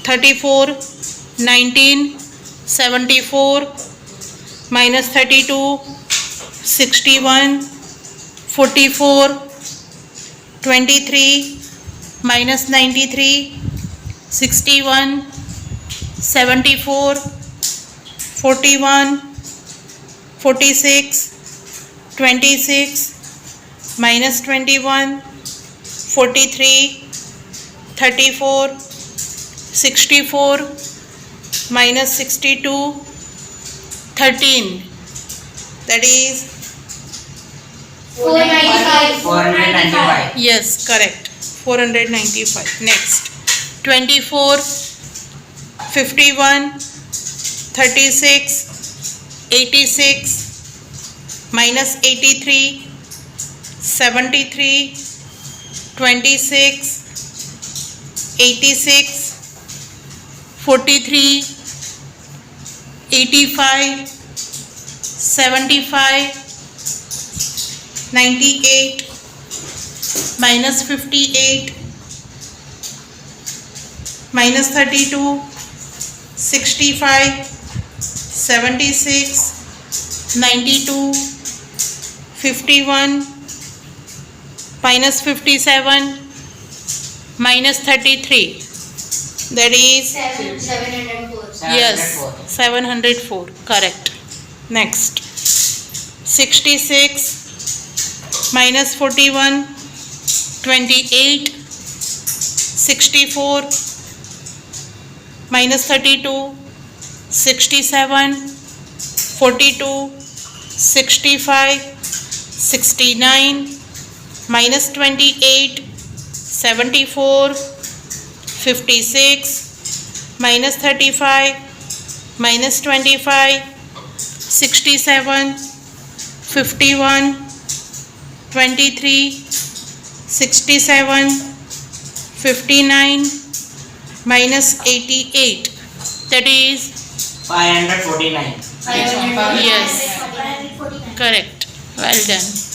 34, 19, 74, minus 32, 61, 44, 23, minus 93, 61, 74, 41, 46, 26, minus 21, 43, 34, 64, minus 62, 13. That is 495. 495. yes, correct. 495. Next 24, 51, 36, 86, minus 83, 73, 26, 86, 43, 85, 75, 98, minus 58, minus 32, 65, 76, 92, 51, minus 57, minus 33. That is 704. yes, 704. Correct. Next 66, minus 41, 28, 64, minus 32, 67, 42, 65, 69, minus 28, 74, 56, minus 35, minus 25, 67, 51, 23, 67, 59, minus 88. That is 549. yes, 549. correct. Well done.